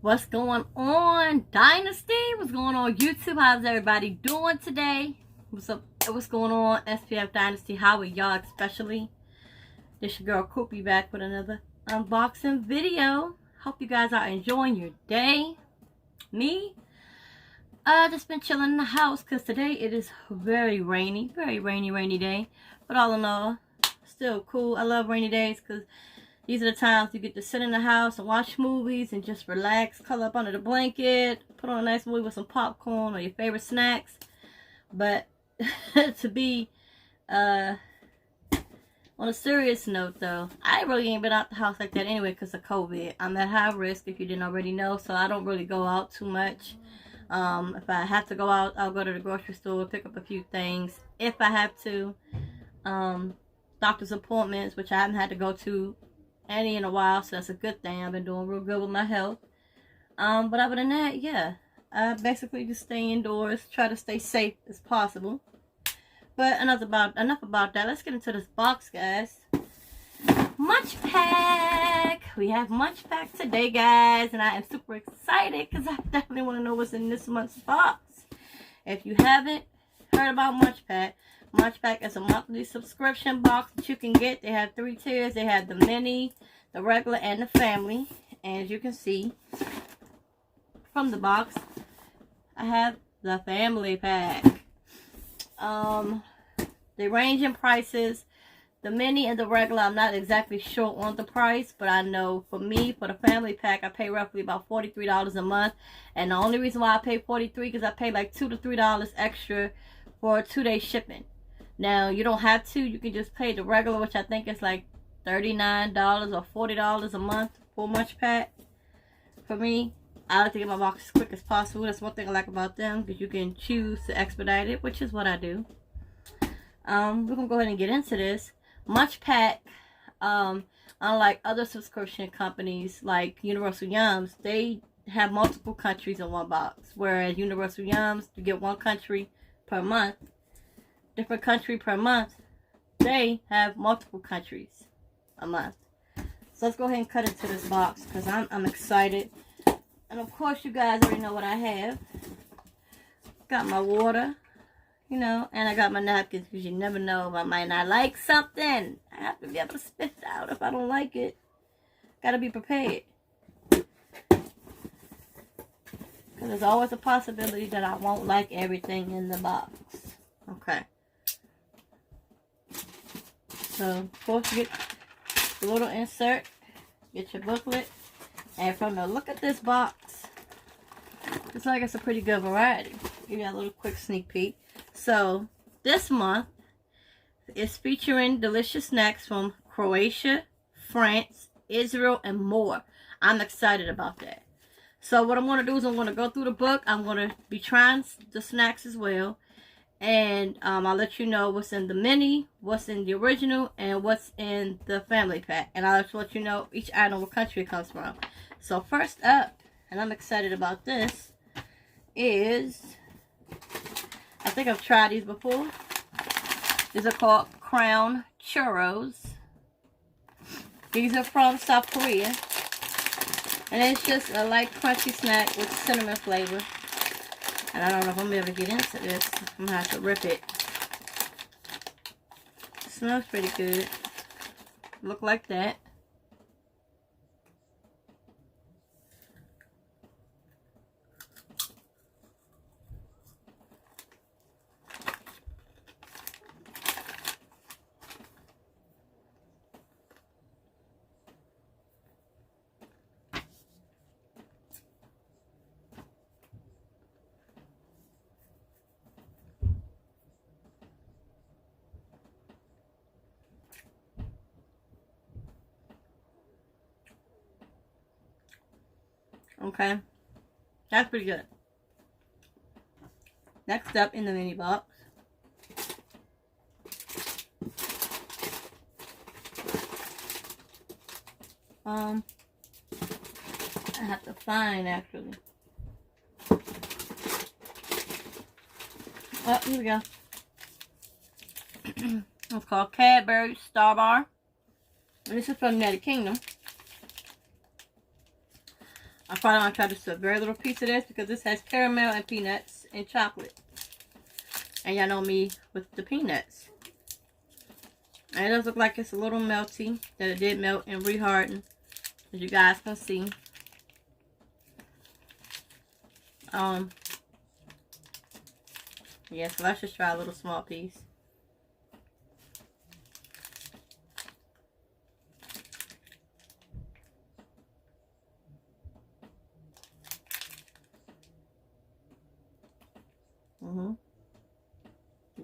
What's going on, Dynasty? What's going on, YouTube? How's everybody doing today? What's up? What's going on, SPF Dynasty? How are y'all especially? This your girl Koopy back with another unboxing video. Hope you guys are enjoying your day. Me? Just been chilling in the house because today it is very rainy day. But all in all, still cool. I love rainy days because these are the times you get to sit in the house and watch movies and just relax, curl up under the blanket, put on a nice movie with some popcorn or your favorite snacks. But to be on a serious note though, I really ain't been out the house like that anyway because of COVID. I'm at high risk if you didn't already know, so I don't really go out too much. If I have to go out, I'll go to the grocery store, pick up a few things if I have to. Doctor's appointments, which I haven't had to go to any in a while, so that's a good thing. I've been doing real good with my health. But other than that, yeah, I basically just stay indoors, try to stay safe as possible. But enough about that. Let's get into this box, guys. MunchPak. We have MunchPak today, guys, and I am super excited because I definitely want to know what's in this month's box. If you haven't heard about MunchPak, MunchPak is a monthly subscription box that you can get. They have 3 tiers. They have the mini, the regular, and the family. And as you can see from the box, I have the family pack. They range in prices. The mini and the regular, I'm not exactly sure on the price, but I know for me, for the family pack, I pay roughly about $43 a month. And the only reason why I pay $43 because I pay like $2 to $3 extra for 2-day shipping. Now, you don't have to. You can just pay the regular, which I think is like $39 or $40 a month for MunchPak. For me, I like to get my box as quick as possible. That's one thing I like about them, because you can choose to expedite it, which is what I do. We're going to go ahead and get into this. MunchPak, unlike other subscription companies like Universal Yums, they have multiple countries in one box. Whereas Universal Yums, you get one country per month. Different country per month. They have multiple countries a month. So let's go ahead and cut into this box because I'm excited. And of course you guys already know what I have. Got my water, you know, and I got my napkins because you never know if I might not like something. I have to be able to spit it out if I don't like it. Gotta be prepared. Because there's always a possibility that I won't like everything in the box. Okay. So, of course, you get the little insert, get your booklet, and from the look at this box, it's like it's a pretty good variety. Give you a little quick sneak peek. So, this month is featuring delicious snacks from Croatia, France, Israel, and more. I'm excited about that. So, what I'm going to do is I'm going to go through the book. I'm going to be trying the snacks as well. And I'll let you know what's in the mini, what's in the original, and what's in the family pack. And I'll also let you know each item what country it comes from. So first up, and I'm excited about this, is, I think I've tried these before. These are called Crown Churros. These are from South Korea. And it's just a light crunchy snack with cinnamon flavor. And I don't know if I'm going to be able to get into this. I'm going to have to rip it. It smells pretty good. Look like that. Okay, that's pretty good. Next up in the mini box, I have to find actually. Oh, here we go. It's called Cadbury Star Bar. And this is from the United Kingdom. I probably want to try just a very little piece of this because this has caramel and peanuts and chocolate. And y'all know me with the peanuts. And it does look like it's a little melty. That it did melt and reharden. As you guys can see. Yeah, so let's just try a little small piece.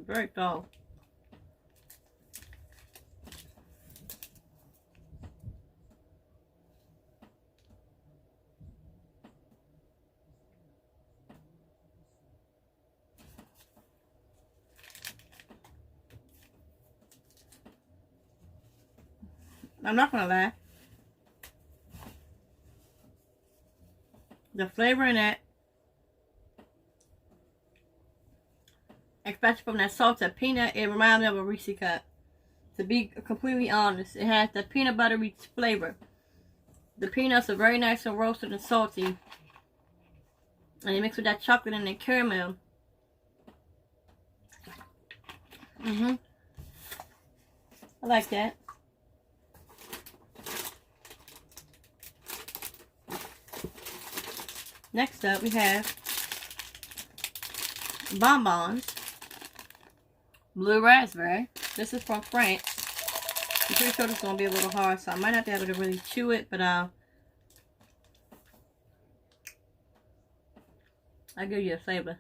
Very dull. I'm not gonna lie. The flavor in it, especially from that salted peanut, it reminds me of a Reese cup. To be completely honest, it has the peanut buttery flavor. The peanuts are very nice and roasted and salty. And they mix with that chocolate and the caramel. I like that. Next up, we have Bonbons. Blue raspberry. This is from France. I'm pretty sure this is going to be a little hard, so I might not be able to really chew it, but I'll give you a flavor.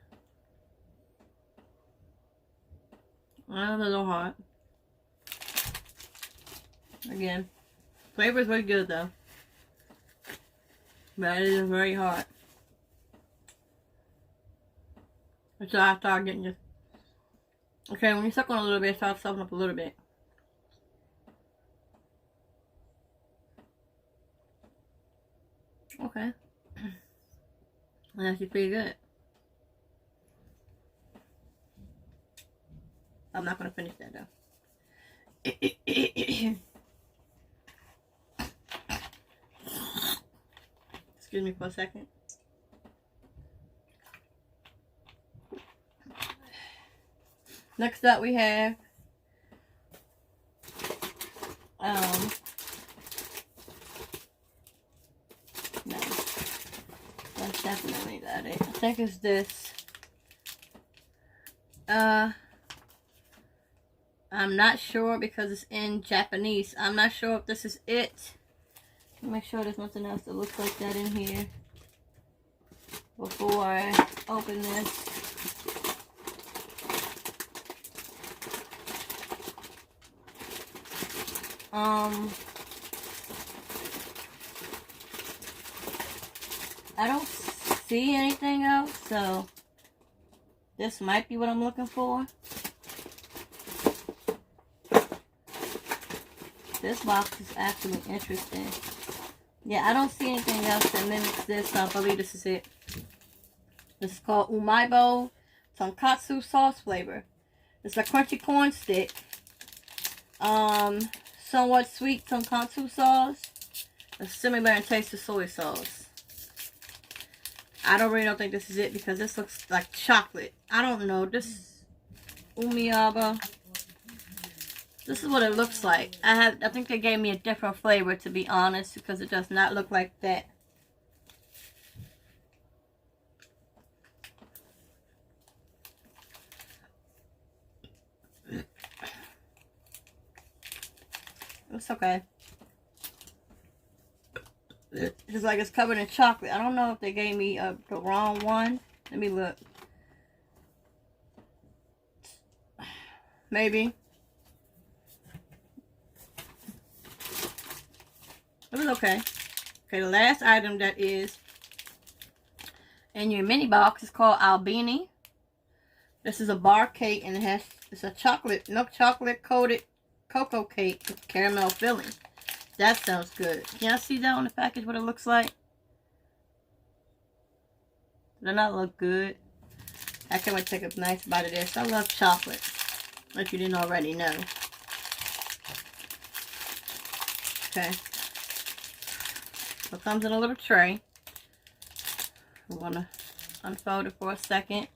A little hard. Again, flavor is very good though, but it is very hard. So I start getting this. Okay, when you suck on a little bit, start sucking up a little bit. Okay. That's actually pretty good. I'm not gonna finish that though. Excuse me for a second. Next up we have no, that's definitely not it. I think it's this. I'm not sure because it's in Japanese. I'm not sure if this is it. Make sure there's nothing else that looks like that in here before I open this. I don't see anything else, so this might be what I'm looking for. This box is actually interesting. Yeah, I don't see anything else that mimics this, so I believe this is it. This is called Umaibo Tonkatsu Sauce Flavor. It's a crunchy corn stick. Somewhat sweet tonkatsu sauce. It's similar in taste to soy sauce. I don't think this is it because this looks like chocolate. I don't know. This Umiaba. This is what it looks like. I think they gave me a different flavor, to be honest, because it does not look like that. It's okay. It's like it's covered in chocolate. I don't know if they gave me the wrong one. Let me look. Maybe. It was okay. Okay, the last item that is in your mini box is called Albini. This is a bar cake and it's a milk chocolate coated cocoa cake with caramel filling. That sounds good. Can y'all see that on the package, what it looks like? Does not look good? I can't wait to take a nice bite of this. I love chocolate, if you didn't already know. Okay. So it comes in a little tray. I'm gonna unfold it for a second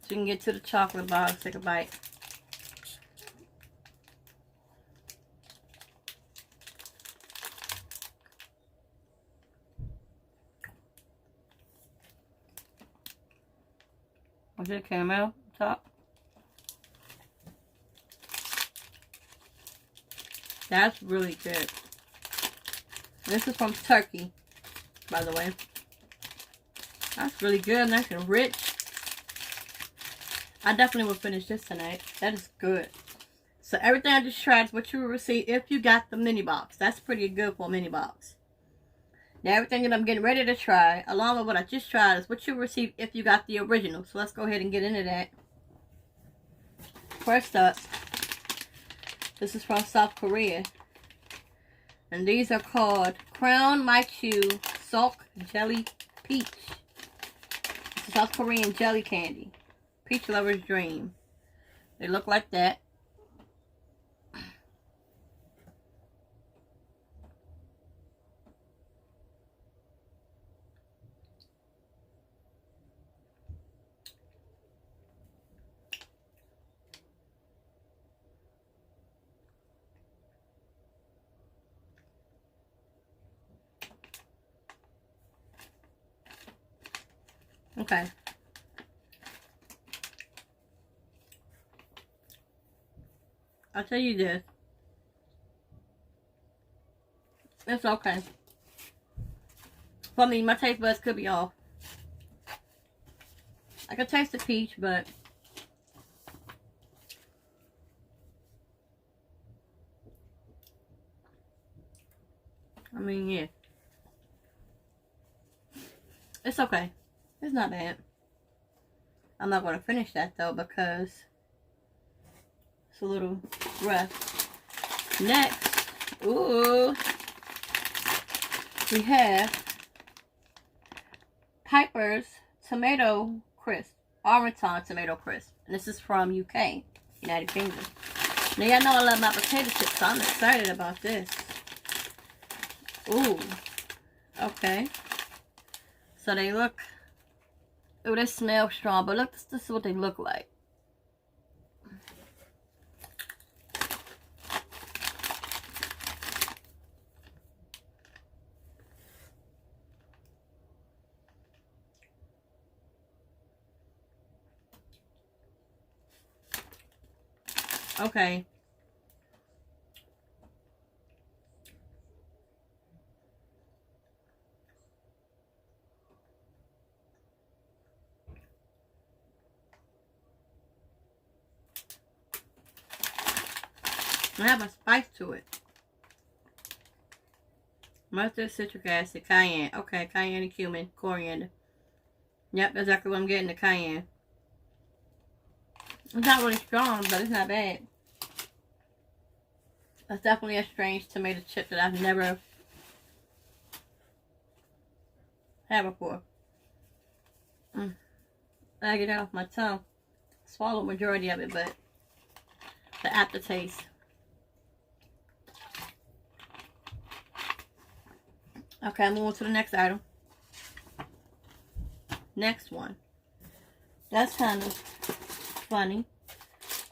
so you can get to the chocolate bar. Let's take a bite. What's it, caramel top? That's really good. This is from Turkey, by the way. That's really good, nice and rich. I definitely will finish this tonight. That is good. So everything I just tried is what you will receive if you got the mini box. That's pretty good for a mini box. Now everything that I'm getting ready to try, along with what I just tried, is what you will receive if you got the original. So let's go ahead and get into that. First up, this is from South Korea. And these are called Crown Maichu Silk Jelly Peach. It's a South Korean jelly candy. Peach Lover's Dream. They look like that. Okay. I'll tell you this. It's okay. For me, my taste buds could be off. I can taste the peach, but I mean, yeah. It's okay. It's not bad. I'm not going to finish that though because it's a little rough. Next, ooh, we have Piper's Tomato Crisp, Armaton Tomato Crisp. And this is from UK, United Kingdom. Now y'all know I love my potato chips, so I'm excited about this. Ooh, okay. So they look, oh, they smell strong, but look, this is what they look like. Okay. I have a spice to it. Mustard, citric acid, cayenne. Okay, cayenne and cumin, coriander. Yep, that's exactly what I'm getting, the cayenne. It's not really strong, but it's not bad. That's definitely a strange tomato chip that I've never had before. I get it off my tongue. Swallow majority of it, but the aftertaste. Okay, I'm moving to the next item. Next one. That's kind of funny.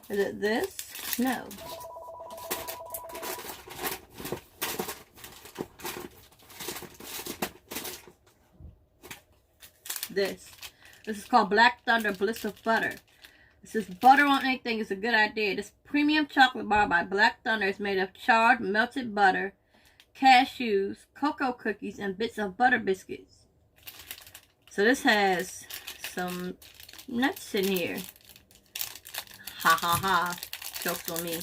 Is it this? No. This is called Black Thunder Bliss of Butter. This is butter on anything is a good idea. This premium chocolate bar by Black Thunder is made of charred melted butter, cashews, cocoa cookies, and bits of butter biscuits. So this has some nuts in here. Ha ha ha. Jokes on me.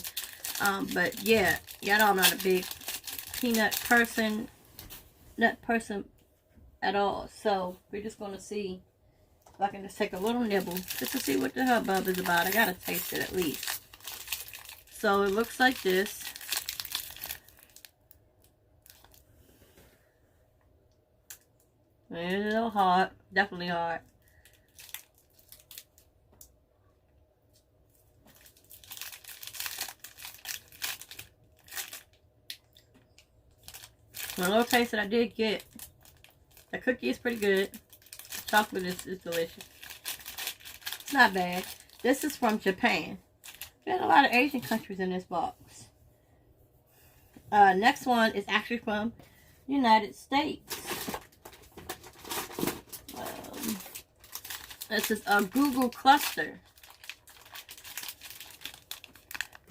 But yeah, y'all know I'm not a big peanut person, nut person at all. So we're just going to see if I can just take a little nibble just to see what the hubbub is about. I got to taste it at least. So it looks like this. It's a little hot. Definitely hot. The little taste that I did get, the cookie is pretty good. The chocolate is delicious. It's not bad. This is from Japan. There's a lot of Asian countries in this box. Next one is actually from United States. This is a Google Cluster.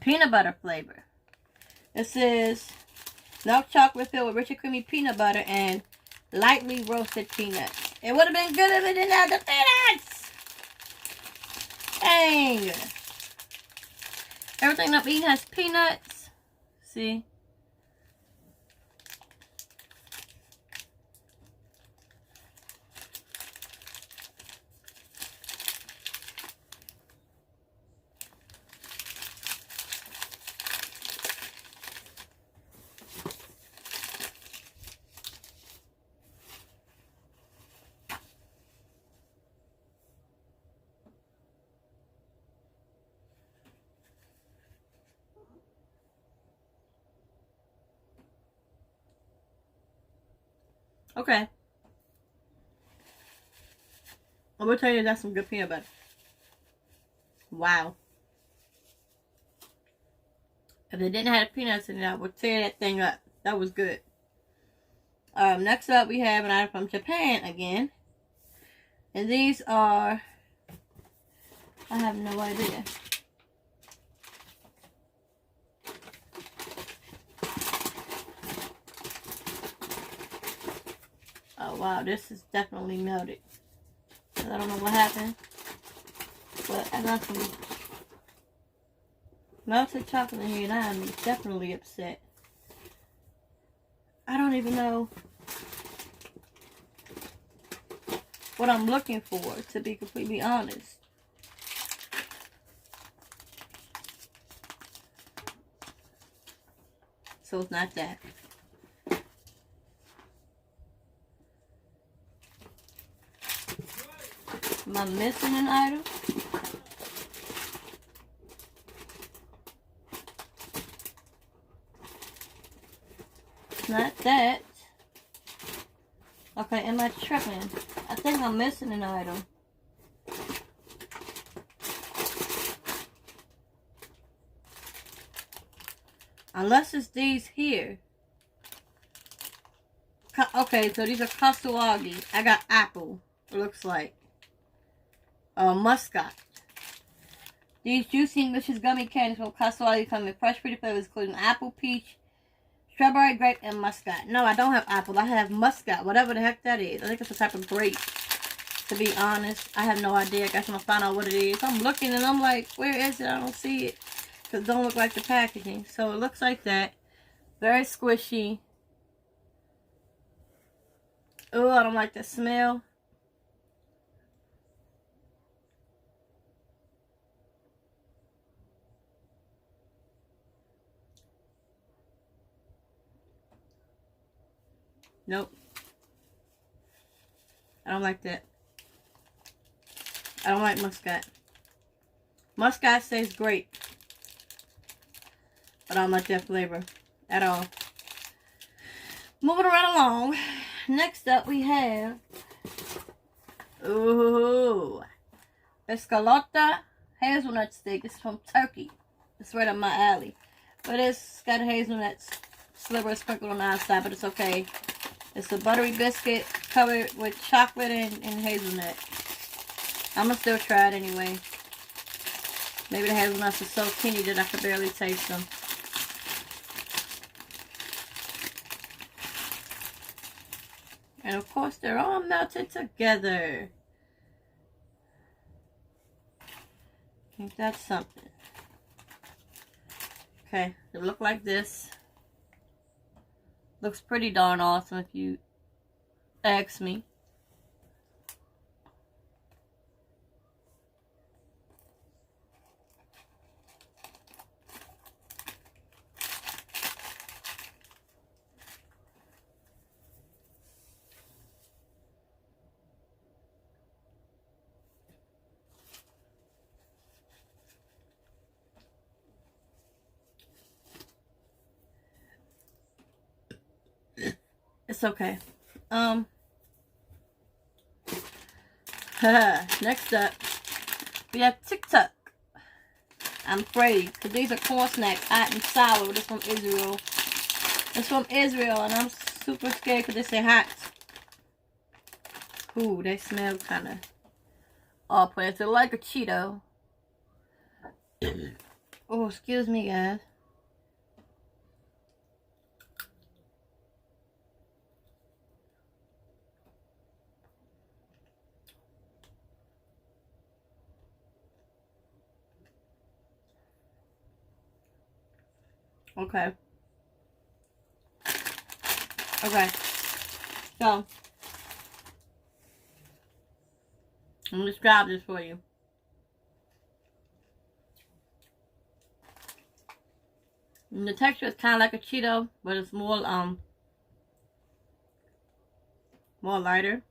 Peanut butter flavor. This is milk chocolate filled with rich and creamy peanut butter and lightly roasted peanuts. It would have been good if it didn't have the peanuts. Dang. Everything I'm eating has peanuts. See? Okay. I will tell you that's some good peanut butter. Wow. If they didn't have peanuts in it, I would tear that thing up. That was good. Next up, we have an item from Japan again. And these are... I have no idea. Oh, wow. This is definitely melted. I don't know what happened. But I got some melted chocolate in here and I am definitely upset. I don't even know what I'm looking for, to be completely honest. So it's not that. Am I missing an item? It's not that. Okay, am I tripping? I think I'm missing an item. Unless it's these here. Okay, so these are Kasuagi. I got apple, it looks like. Muscat. These juicy and delicious gummy candies from Kasuagi come in fresh, pretty flavors, including apple, peach, strawberry, grape, and muscat. No, I don't have apple. I have muscat, whatever the heck that is. I think it's a type of grape. To be honest, I have no idea. I guess I'm going to find out what it is. I'm looking and I'm like, where is it? I don't see it. Because it don't look like the packaging. So it looks like that. Very squishy. Oh, I don't like the smell. Nope. I don't like that. I don't like muscat. Muscat tastes great. But I don't like that flavor at all. Moving right along. Next up we have... Ooh. Escalator hazelnut stick. It's from Turkey. It's right up my alley. But it's got hazelnut sliver sprinkled on the outside, but it's okay. It's a buttery biscuit covered with chocolate and hazelnut. I'm going to still try it anyway. Maybe the hazelnuts are so teeny that I can barely taste them. And of course, they're all melted together. I think that's something. Okay, they look like this. Looks pretty darn awesome if you ask me. It's okay. Next up, we have TikTok. I'm afraid, because these are corn snacks, hot and sour. This from Israel. It's from Israel, and I'm super scared because they say hot. Ooh, they smell kind of off-putting. They're like a Cheeto. Oh, excuse me, guys. Okay. Okay. So, I'm going to describe this for you. And the texture is kind of like a Cheeto, but it's more lighter.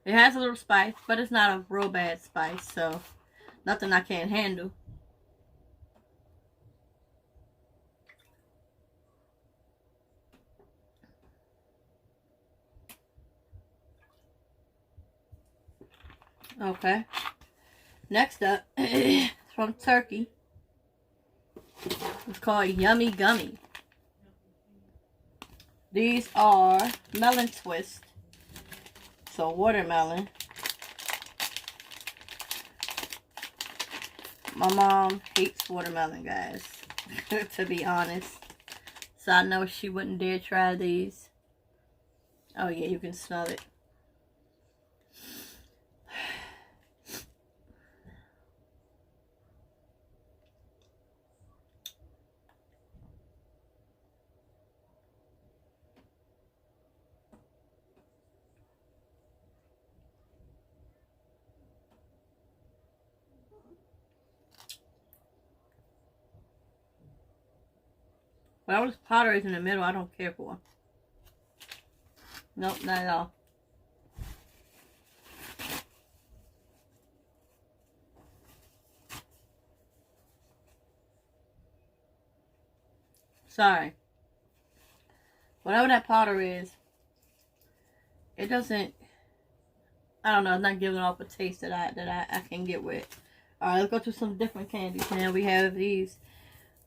It has a little spice, but it's not a real bad spice, so nothing I can't handle. Okay. Next up, it's from Turkey. It's called Yummy Gummy. These are Melon Twist. So watermelon. My mom hates watermelon, guys. To be honest. So I know she wouldn't dare try these. Oh yeah, you can smell it. Well, this powder is in the middle. I don't care for. Nope, not at all. Sorry. Whatever that powder is, it doesn't. I don't know. It's not giving off a taste that I can get with. All right, let's go to some different candies. Now we have these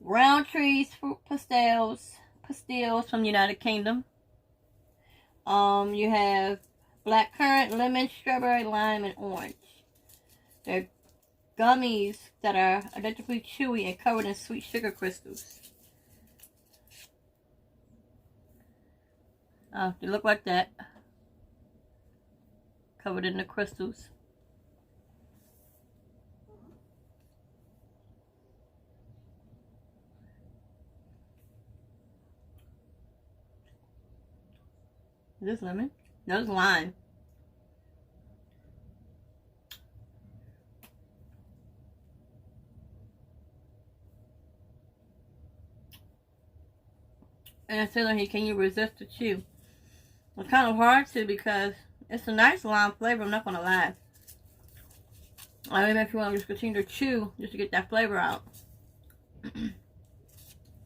Round Trees fruit pastilles from the United Kingdom. You have blackcurrant, lemon, strawberry, lime, and orange. They're gummies that are identically chewy and covered in sweet sugar crystals. Oh, they look like that. Covered in the crystals. Is this lemon? No, it's lime. And I said on here, can you resist the chew? It's kind of hard to because it's a nice lime flavor, I'm not going to lie. I mean, if you want to just continue to chew just to get that flavor out.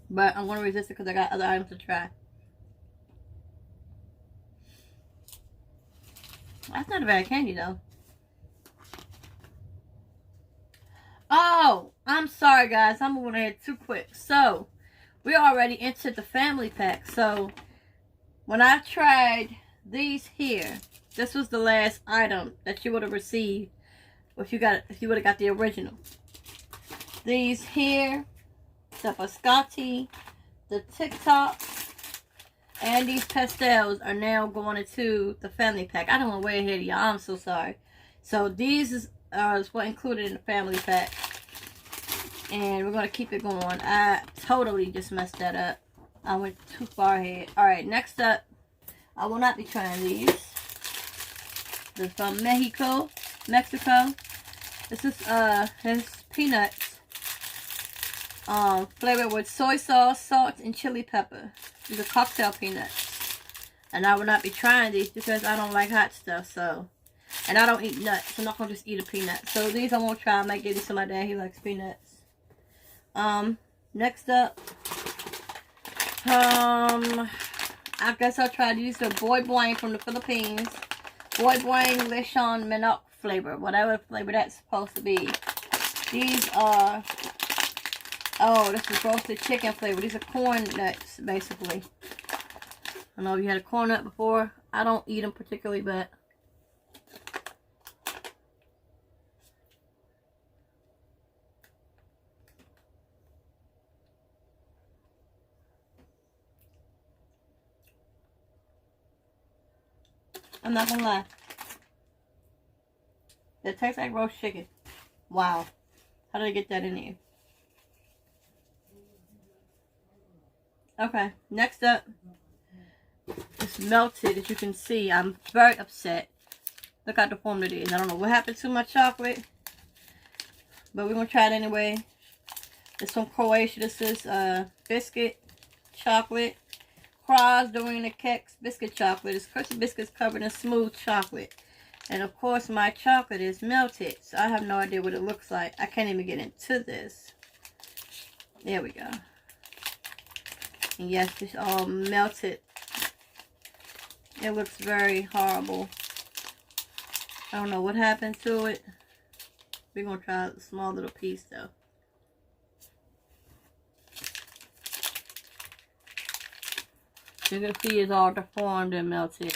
But I'm going to resist it because I got other items to try. That's not a bad candy though. Oh, I'm sorry guys. I'm moving ahead too quick. So, we already entered the family pack. So, when I tried these here, this was the last item that you would have received if you would have got the original. These here, the biscotti, the TikTok, and these pastels are now going into the family pack. I don't want to way ahead of y'all. I'm so sorry. So these is what included in the family pack. And we're going to keep it going. I totally just messed that up. I went too far ahead. Alright, next up. I will not be trying these. This is from Mexico. This is peanuts. Flavored with soy sauce, salt, and chili pepper. These are cocktail peanuts. And I will not be trying these because I don't like hot stuff, so. And I don't eat nuts. So I'm not going to just eat a peanut. So these I won't try. I might give these to my dad. He likes peanuts. Next up. I guess I'll try these. Are Boy Boing from the Philippines. Boy Boing Lechon Minok flavor. Whatever flavor that's supposed to be. These are... Oh, this is roasted chicken flavor. These are corn nuts, basically. I don't know if you had a corn nut before. I don't eat them particularly, but... I'm not gonna lie. It tastes like roast chicken. Wow. How did I get that in here? Okay, next up. It's melted, as you can see. I'm very upset. Look how deformed it is. I don't know what happened to my chocolate. But we're gonna try it anyway. It's from Croatia. This is biscuit chocolate. Kras during the Keks biscuit chocolate. It's crispy biscuits covered in smooth chocolate. And of course my chocolate is melted. So I have no idea what it looks like. I can't even get into this. There we go. And yes, it's all melted. It looks very horrible. I don't know what happened to it. We're going to try a small little piece though. You can see it's all deformed and melted.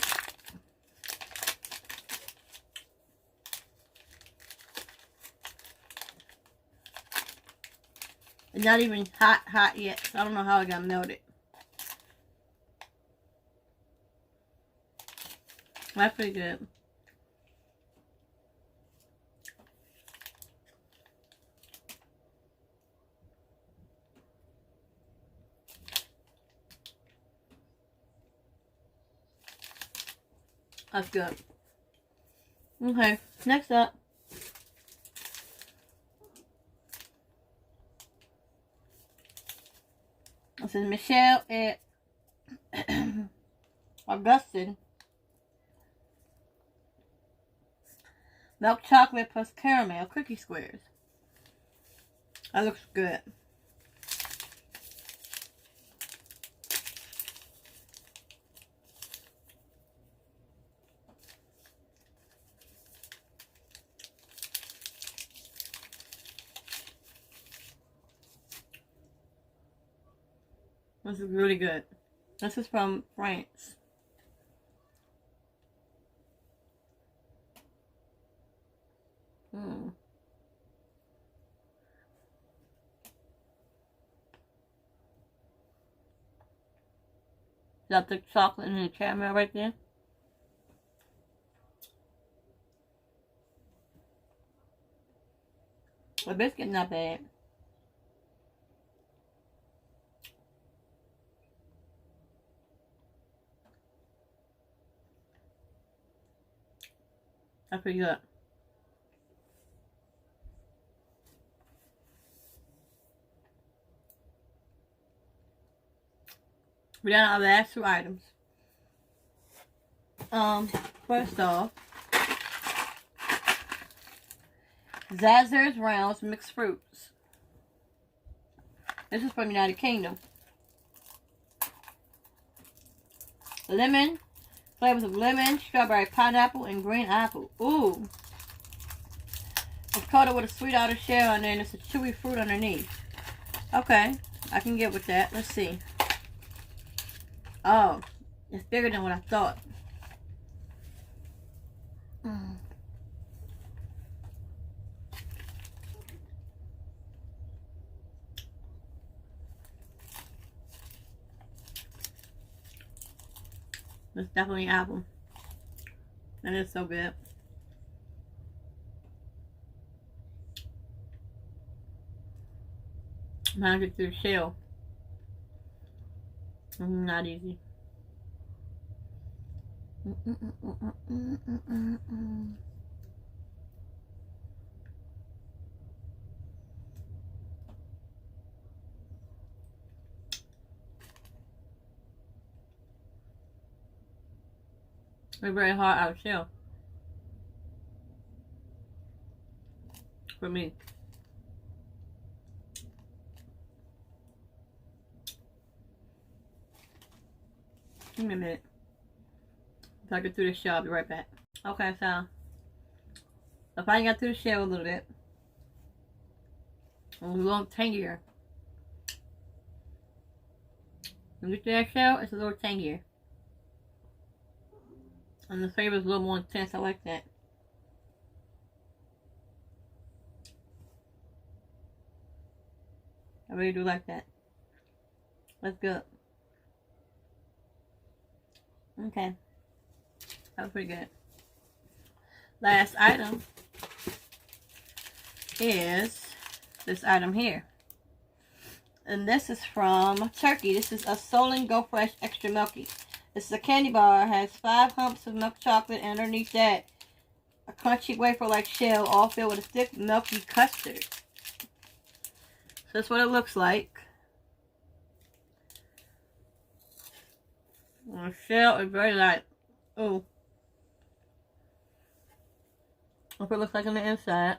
It's not even hot yet. So I don't know how it got melted. That's pretty good. That's good. Okay, next up. This is Michelle at Augustin. Milk chocolate plus caramel cookie squares. That looks good. This is really good. This is from France. Got the chocolate and the caramel right there. The biscuit not bad. That's pretty good. We got our last two items. First off, Zazzer's Rounds Mixed Fruits. This is from United Kingdom. Lemon, flavors of lemon, strawberry, pineapple, and green apple. Ooh. It's coated with a sweet outer shell and then it's a chewy fruit underneath. Okay, I can get with that. Let's see. Oh, it's bigger than what I thought. It's definitely apple. And it's so good. I'm trying to get through the shell. Not easy. They're very hard out of shell. For me. Give me a minute. If I get through this shell, I'll be right back. Okay, so if I got through the shell a little bit, a little tangier. When you get to that shell, it's a little tangier. And the flavor is a little more intense. I like that. I really do like that. That's good. Okay. That was pretty good. Last item is this item here. And this is from Turkey. This is a Solon Go Fresh Extra Milky. This is a candy bar. It has 5 humps of milk chocolate, and underneath that, a crunchy wafer-like shell, all filled with a thick, milky custard. So that's what it looks like. The shell is very light. Oh. That's what it looks like on the inside.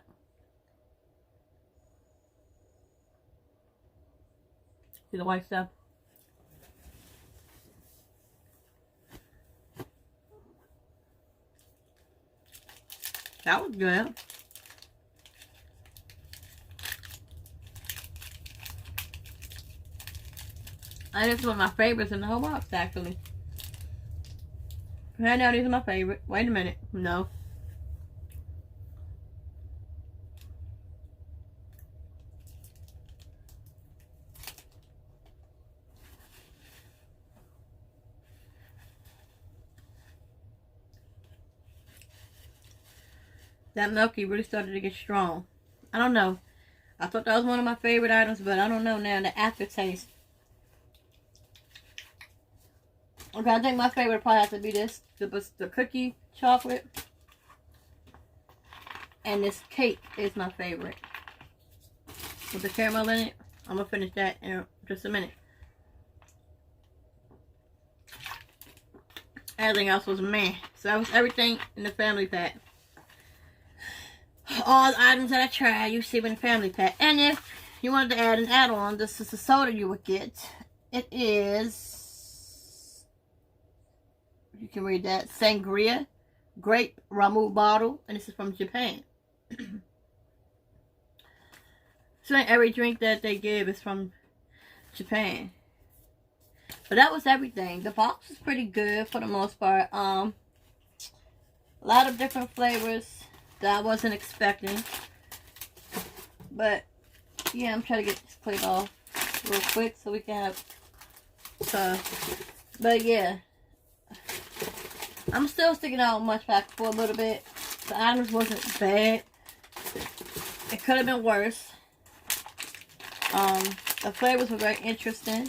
See the white stuff? That was good. I think it's one of my favorites in the whole box, actually. I know these are my favorite. Wait a minute. No. That milky really started to get strong. I don't know. I thought that was one of my favorite items, but I don't know now. The aftertaste. Okay, I think my favorite probably has to be this. The cookie chocolate. And this cake is my favorite. With the caramel in it. I'm going to finish that in just a minute. Everything else was meh. So that was everything in the family pack. All the items that I tried, you see in the family pack. And if you wanted to add an add-on, this is the soda you would get. It is, you can read that, Sangria Grape Ramu bottle. And this is from Japan. So every drink that they give is from Japan. But that was everything. The box was pretty good for the most part. A lot of different flavors that I wasn't expecting. But yeah, I'm trying to get this plate off real quick so we can have but yeah, I'm still sticking out on MunchPak for a little bit. The items wasn't bad. It could have been worse. The flavors were very interesting.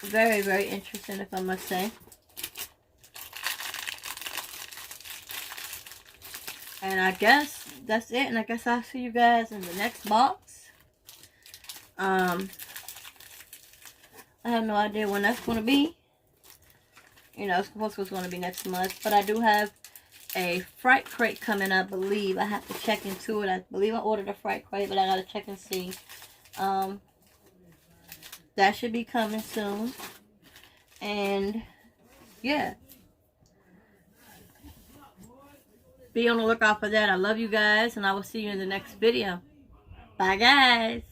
Very, very interesting, if I must say. And I guess that's it. And I guess I'll see you guys in the next box. I have no idea when that's going to be. You know, it's supposed to going to be next month. But I do have a Fright Crate coming, I believe. I have to check into it. I believe I ordered a Fright Crate, but I got to check and see. That should be coming soon. And, yeah. Be on the lookout for that. I love you guys, and I will see you in the next video. Bye, guys.